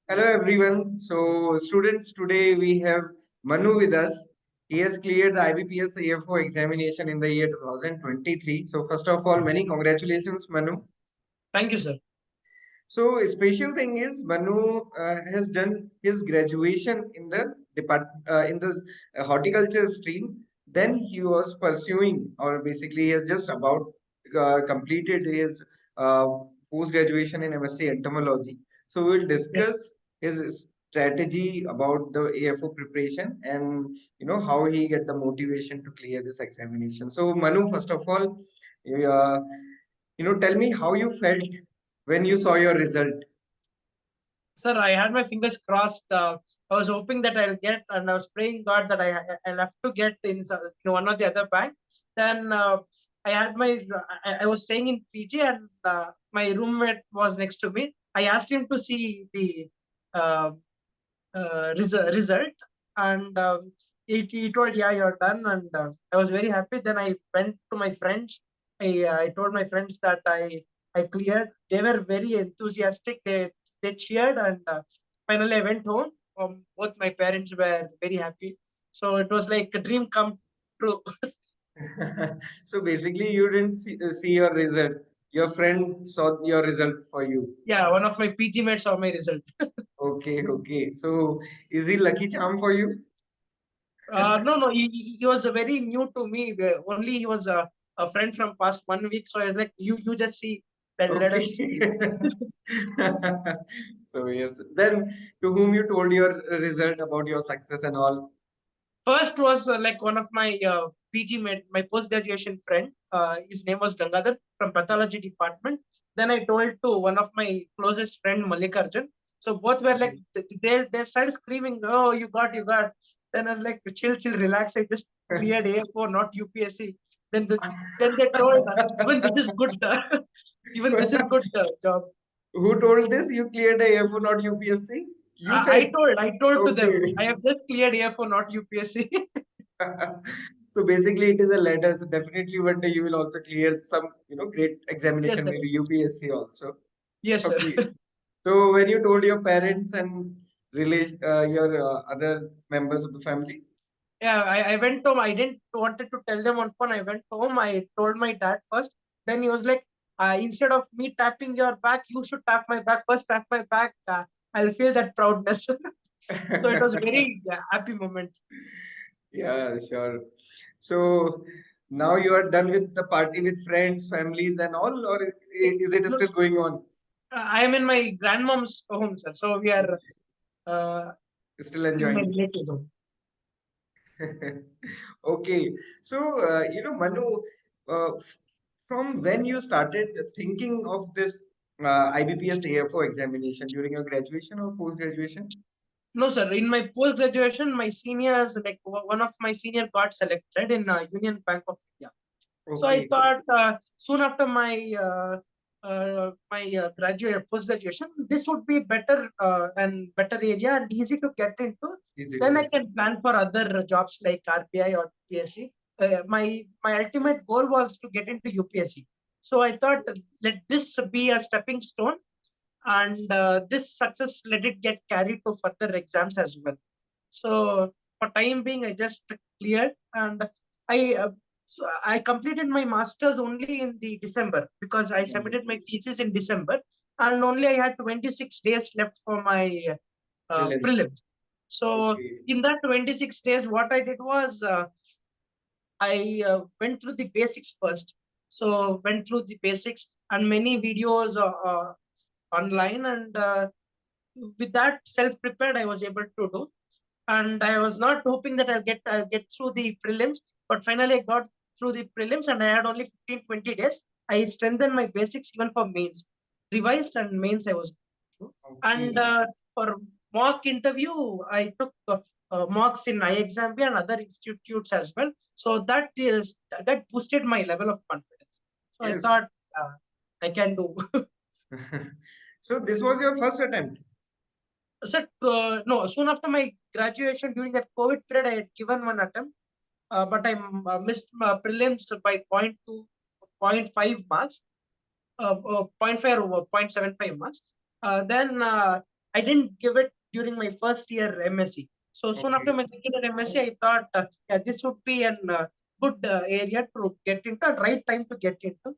Hello everyone. So students, today we have Manu with us. He has cleared the IBPS AFO examination in the year 2023. So first of all, many congratulations, Manu. Thank you, sir. So a special thing is Manu has done his graduation in the horticulture stream. Then he was pursuing, or basically he has just about completed his uh, post graduation in MSc entomology. So we will Yeah. discuss his strategy about the AFO preparation and how he get the motivation to clear this examination. So Manu, first of all, uh, tell me how you felt when you saw your result. Sir, I had my fingers crossed. I was hoping that I'll get, and I was praying God that I'll have to get in one or the other bank. Then I had I was staying in PG, and my roommate was next to me. I asked him to see the uh, result, and he told, "Yeah, you're done." And I was very happy. Then I went to my friends. I told my friends that I cleared. They were very enthusiastic. They cheered, and finally I went home. Both my parents were very happy. So it was like a dream come true. So basically, you didn't see your result. Your friend saw your result for you. Yeah, one of my PG mates saw my result. Okay, okay. So is he lucky charm for you? No, he was very new to me. Only he was a friend from past 1 week. So I was like, you just see, let us Okay. see. So yes. Then to whom you told your result about your success and all? First was like one of my PG mate, my post graduation friend. His name was Gangadhar from pathology department. Then I told to one of my closest friend Mallikarjun. So both were like they started screaming, "Oh, you got!" Then I was like, "Chill, relax. I just cleared A4, not UPSC." Then then they told, "Even this is good. Even this is good job." Who told this? You cleared a AFO, not UPSC? You said. I told to them, Okay. "I have just cleared A4, not UPSC." So basically, it is a ladder. So definitely one day you will also clear some, great Yes, examination, sir. maybe UPSC also. Yes, sir. Okay. So when you told your parents and your other members of the family. Yeah, I went home. I didn't wanted to tell them on phone. I went home. I told my dad first. Then he was like, instead of me tapping your back, you should tap my back first. Tap my back. I'll feel that proudness. So it was very happy moment. Yeah, sure. So now you are done with the party with friends, families, and all, or is it No, still going on? I am in my grandmom's home, sir. So we are uh, Still in my enjoying? relatives' home. Okay. So, Manu, uh, from when you started thinking of this IBPS AFO examination during your graduation or post graduation? No, sir. In my post graduation, my seniors, like one of my senior got selected in Union Bank of India. So I Okay. thought soon after my graduate post graduation, this would be better and better area and easy to get into. Is it Then I good? can plan for other jobs like RPI or PSC. My ultimate goal was to get into UPSC. So I thought let this be a stepping stone, and this success let it get carried to further exams as well. So for time being, I just cleared, and I I completed my masters only in the December because I submitted my thesis in December, and only I had 26 days left for my Prelims. prelims. So Okay. in that 26 days, what I did was I went through the basics first. So went through the basics and many videos online, and with that self prepared I was able to do. And I was not hoping that I'll get through the prelims, but finally I got through the prelims, and I had only 15-20 days. I strengthened my basics even for mains, revised, and mains I was through. Okay. And for mock interview, I took mocks in iExambia and other institutes as well. So that boosted my level of confidence. So I Yes. thought I can do. So this was your first attempt. So, no, soon after my graduation during that COVID period, I had given one attempt, but I missed prelims by point 0.2, point 0.5 marks, zero point 0.5 or 0.75 marks. Then I didn't give it during my first year MSc. So soon after Okay. my second year MSc, I thought yeah, this would be an good area to get into, right time to get into.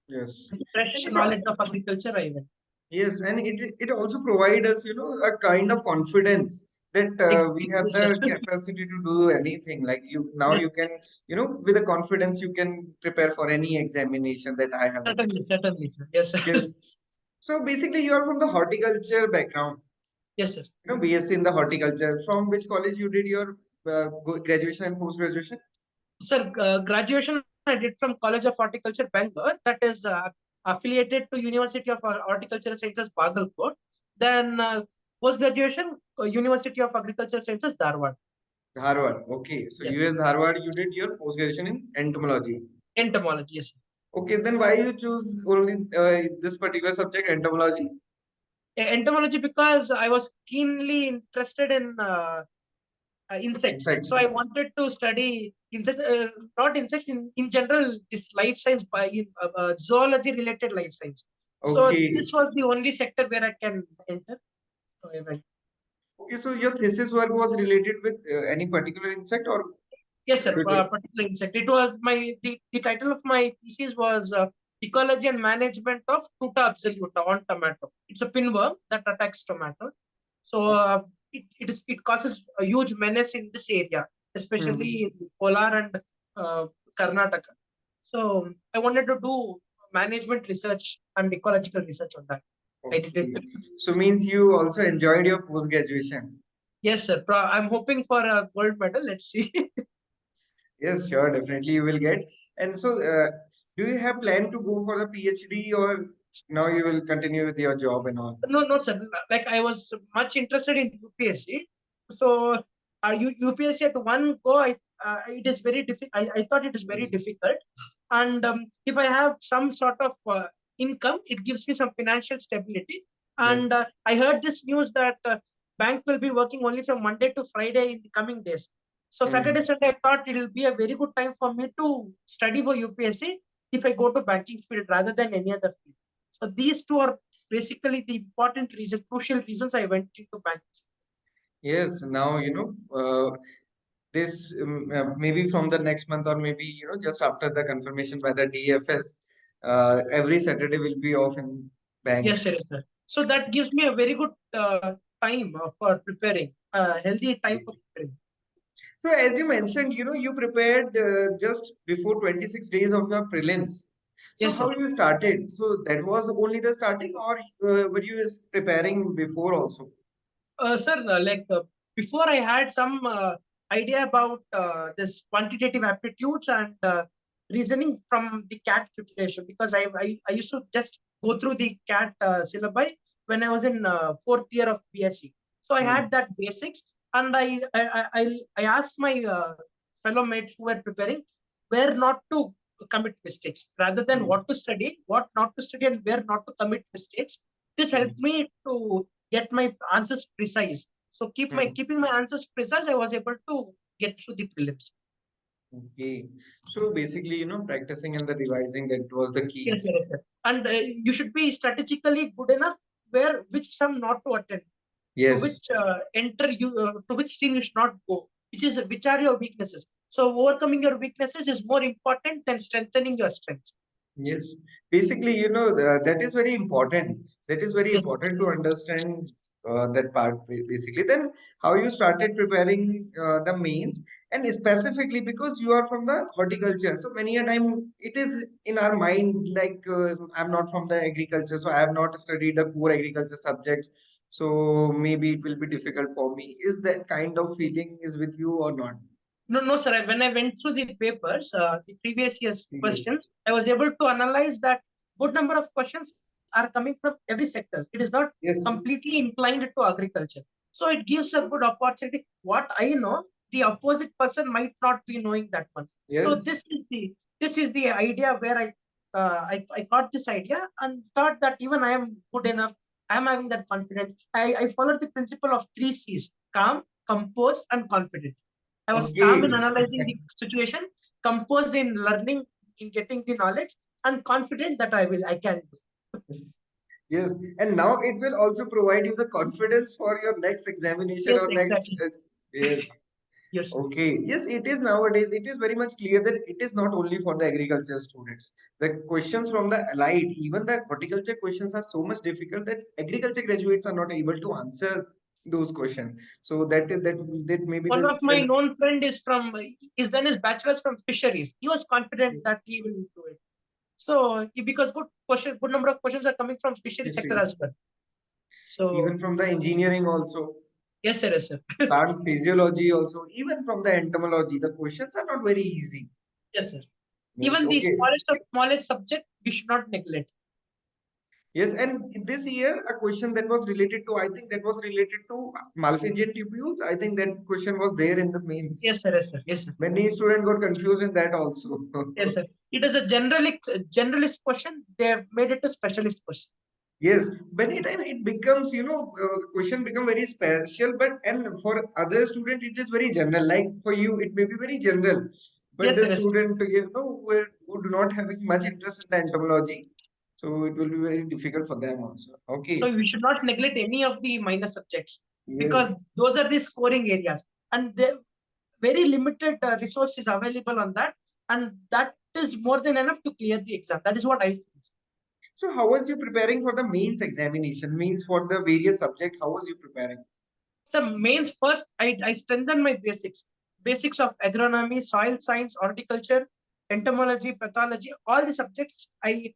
Yes. Fresh knowledge of agriculture, I went. Yes, and it also provide us, a kind of confidence that we Exactly. have Yes, sir. the capacity to do anything. Like you now, Yes, you can, with the confidence, you can prepare for any examination that I have certainly, attended. certainly, sir. Yes, sir. Yes. So basically, you are from the horticulture background. Yes, sir. BSc in the horticulture. From which college you did your graduation and post graduation? Sir, graduation I did from College of Horticulture, Bangalore. That is affiliated to University of Horticultural Sciences, Bagalkot. Then post graduation, University of Agricultural Sciences, Dharwad. Dharwad. Okay, so Yes, US Dharwad, you did your post graduation in entomology. entomology. Yes, sir. Okay, then why you choose only this particular subject, entomology? Entomology because I was keenly interested in insects. Insects. So I wanted to study insects, not insects in general, this life science by zoology related life science. So Okay. this was the only sector where I can enter. So I went. Okay, so your thesis work was related with any particular insect or Yes, sir. everything? Particular insect. It was the title of my thesis was ecology and management of Tuta absoluta on tomato. It's a pinworm that attacks tomato. So it causes a huge menace in this area, especially Hmm. in Kolar and Karnataka. So I wanted to do management research and ecological research on that. I did it. Okay. So means you also enjoyed your post graduation. Yes, sir. I'm hoping for a gold medal. Let's see. Yes, sure, definitely you will get. And so, do you have plan to go for the PhD or now you will continue with your job and all? No, no, sir. Like I was much interested in UPSC. So, UPSC at one go, it is very difficult. I thought it is very Yes. difficult. And if I have some sort of income, it gives me some financial stability. Yes. And I heard this news that bank will be working only from Monday to Friday in the coming days. So Hmm. Saturday, Sunday, I thought it will be a very good time for me to study for UPSC if I go to banking field rather than any other field. So these two are basically the important reason, crucial reasons I went into banks. Yes, now this maybe from the next month or maybe just after the confirmation by the DFS, every Saturday will be off in bank. Yes, sir, yes, sir. So that gives me a very good time for preparing, healthy time for preparing. So as you mentioned, you prepared just before 26 days of your prelims. So Yes, how sir. you started? So that was only the starting, or were you preparing before also? Sir, before I had some idea about this quantitative aptitudes and reasoning from the CAT preparation because I used to just go through the CAT syllabi when I was in fourth year of BSc. So I Hmm. had that basics, and I asked my fellow mates who were preparing where not to commit mistakes rather than Hmm. what to study, what not to study, and where not to commit mistakes. This helped me to get my answers precise. So Hmm. keeping my answers precise, I was able to get through the prelims. Okay. So basically, practicing and the revising that was the key. Yes, sir, yes, sir. And you should be strategically good enough where which sum not to attend, to Yes. which to which stream you should not go, which are your weaknesses. So overcoming your weaknesses is more important than strengthening your strengths. Yes, basically, that is very important. That is very Yes, sir. important to understand that part basically. Then, how you started preparing the mains, and specifically because you are from the horticulture. So many a time it is in our mind like I'm not from the agriculture, so I have not studied the core agriculture subjects. So maybe it will be difficult for me. Is that kind of feeling is with you or not? No, no, sir. When I went through the papers, the previous year's Yes. questions, I was able to analyze that good number of questions are coming from every sector. It is not Yes. completely inclined to agriculture. So it gives a good opportunity. What I know, the opposite person might not be knowing that one. So Yes. this is the idea where I got this idea and thought that even I am good enough. I am having that confidence. I followed the principle of three C's: calm, composed, and confident. I was calm in Okay. analyzing the situation, composed in learning, in getting the knowledge, and confident that I can do. Yes, and now it will also provide you the confidence for your next examination Yes, or next. exactly. Yes. Yes, sir. Okay. Yes, it is nowadays. It is very much clear that it is not only for the agriculture students. The questions from the allied, even the horticulture questions are so much difficult that agriculture graduates are not able to answer those questions. So that may be One the of my strength. known friend is from, he's done his bachelor's from fisheries. He was confident that he will do it. So, because good number of questions are coming from fishery sector Fisheries. as well. So, Even from the engineering also, yes, sir, yes, sir. plant physiology also, even from the entomology, the questions are not very easy. Yes, sir. Yes, Even the okay. smallest of smallest subject, we should not neglect. Yes, and this year a question that was related to, I think that was related to Malpighian tubules. I think that question was there in the mains. Yes, sir, yes, sir, yes, sir. Many students got confused in that also. Yes, sir. It is a generalist question. They have made it a specialist question. Yes, many time it becomes, question become very special, but and for other student it is very general. Like for you, it may be very general, but Yes, the sir, yes, sir. student, who do not having much interest in the entomology, so it will be very difficult for them also. So Okay. we should not neglect any of the minor subjects because Yes. those are the scoring areas, and the very limited resources available on that, and that is more than enough to clear the exam. That is what I feel. So how was you preparing for the mains examination? Means for the various subject, how was you preparing? So mains first, I strengthen my basics of agronomy, soil science, horticulture, entomology, pathology, all the subjects. I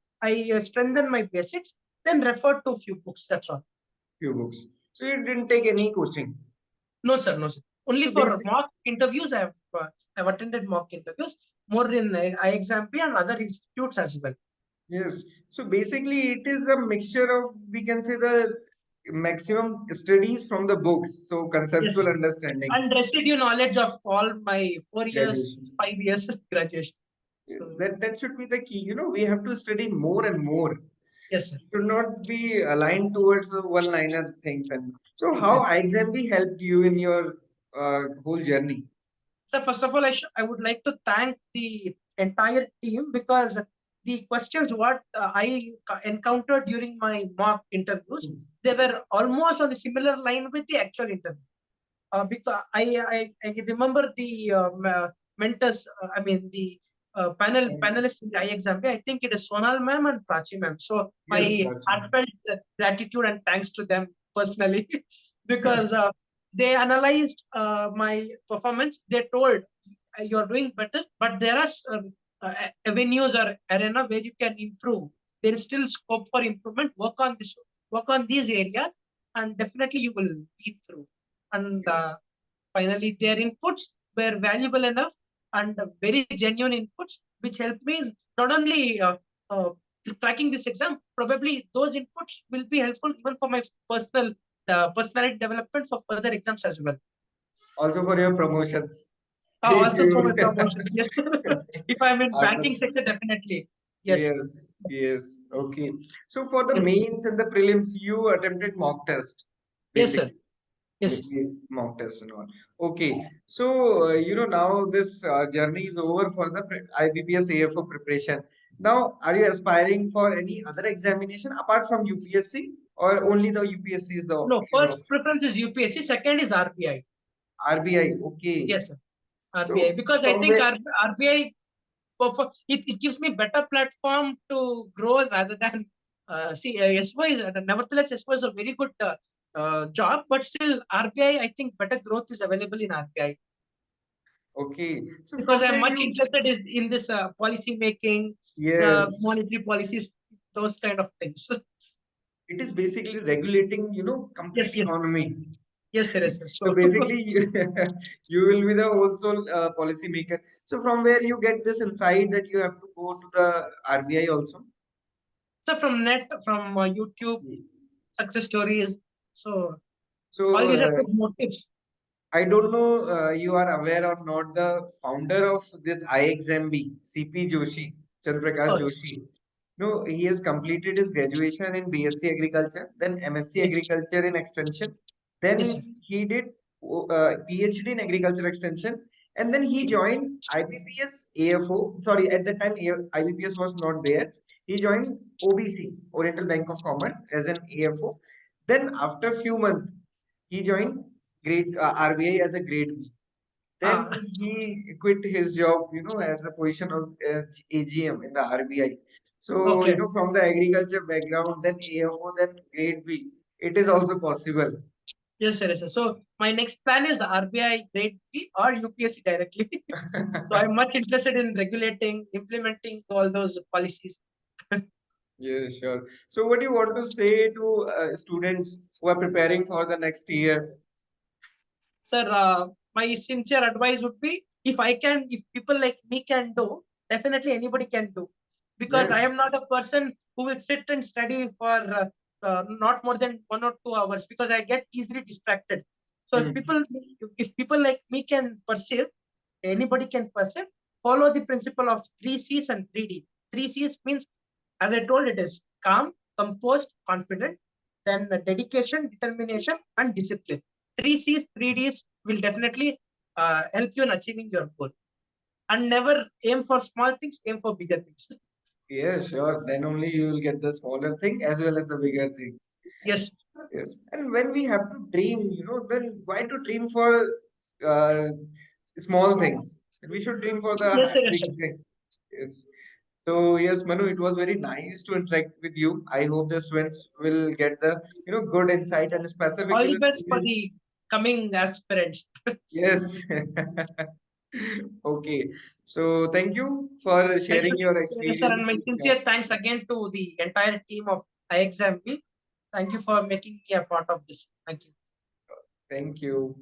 strengthen my basics, then refer to few books. That's all. Few books. So you didn't take any coaching. No, sir, no, sir. Only So for basic. mock interviews, I've attended mock interviews more in IXAMP and other institutes as well. Yes. So basically, it is a mixture of, we can say, the maximum studies from the books. So Yes, sir. conceptual understanding, And residue knowledge of all my 4 years, graduation. 5 years graduation. Yes, So that should be the key. We have to study more and more. yes, sir. Should not be aligned towards the one-liner things. And so, how Exactly. iXambi helped you in your whole journey? So first of all, I would like to thank the entire team because the questions what encountered during my mock interviews, they were almost on the similar line with the actual interview. Because I remember the mentors, I mean the panelists in the exam. I think it is Sonal ma'am and Prachi ma'am. So Yes, my that's heartfelt gratitude and thanks to them personally because they analyzed my performance. They told you're doing better, but there are avenues or arena where you can improve. There is still scope for improvement. Work on these areas, and definitely you will be through. And finally, their inputs were valuable enough and very genuine inputs, which helped me in not only cracking this exam. Probably those inputs will be helpful even for my personality development for further exams as well. also for your promotions. If Also for you my promotions, yes. If I'm in after, banking sector, definitely yes, yes, yes, okay. So for the yes, mains and the prelims, you attempted mock test, yes, sir. basically. Yes, Mock test and all. Okay, so now this journey is over for the IBPS AFO preparation. Now, are you aspiring for any other examination apart from UPSC, or only the UPSC is the no. First preference is UPSC. Second is RBI. RBI? Okay, Yes, sir. RBI so because I from think where? RBI it gives me better platform to grow rather than see SO is nevertheless SO is a very good job, but still RBI I think better growth is available in RBI Okay, so because from I'm where much you? interested in this policy making, Yes, monetary policies, those kind of things. it is basically regulating, complete Yes, yes, economy. yes, sir, yes, sir. So So, basically, you will be the also policy maker. So from where you get this insight that you have to go to the RBI also? so from net, from YouTube, success stories. So all So these are good motives. I don't know you are aware or not, the founder of this IXMB, CP Joshi, Chandraprakash Oh, Joshi. No, he has completed his graduation in BSc Agriculture, then MSc yes, Agriculture in Extension, yes, sir. then he did PhD in Agriculture Extension, and then he joined IBPS AFO. Sorry, at that time IBPS was not there. he joined OBC, Oriental Bank of Commerce, as an AFO. Then after few months, he joined grade RBI as a grade B. Then Ah, he quit his job, as a position of AGM in the RBI. So, okay. from the agriculture background, then AFO, then grade B, it is also possible. Yes, sir. Yes, sir. So my next plan is RBI grade B or UPSC directly. So I'm much interested in regulating, implementing all those policies. Yeah, sure. So, what do you want to say to students who are preparing for the next year? Sir, my sincere advice would be if people like me can do, definitely anybody can do. Because I Yes. am not a person who will sit and study for not more than 1 or 2 hours because I get easily distracted. So Hmm. if people like me can perceive, anybody can perceive, follow the principle of 3 C's and 3D. 3 C's means, as I told, it is calm, composed, confident, then dedication, determination, and discipline. 3 C's, 3Ds will definitely help you in achieving your goal. And never aim for small things, aim for bigger things. Yeah, sure. Then only you will get the smaller thing as well as the bigger thing. Yes, Yes. And when we have to dream, then why to dream for uh, small things? We should dream for the yes, sir, yes, big sir. thing. Yes. So yes, Manu, it was very nice to interact with you. I hope the students will get the good insight and All specifically the the best for students. the coming aspirants. Yes. Okay. So thank you for Thank you, sharing your yes, sir, and experience. my Yeah. sincere thanks again to the entire team of iExample. Thank you for making me a part of this. Thank you. Thank you.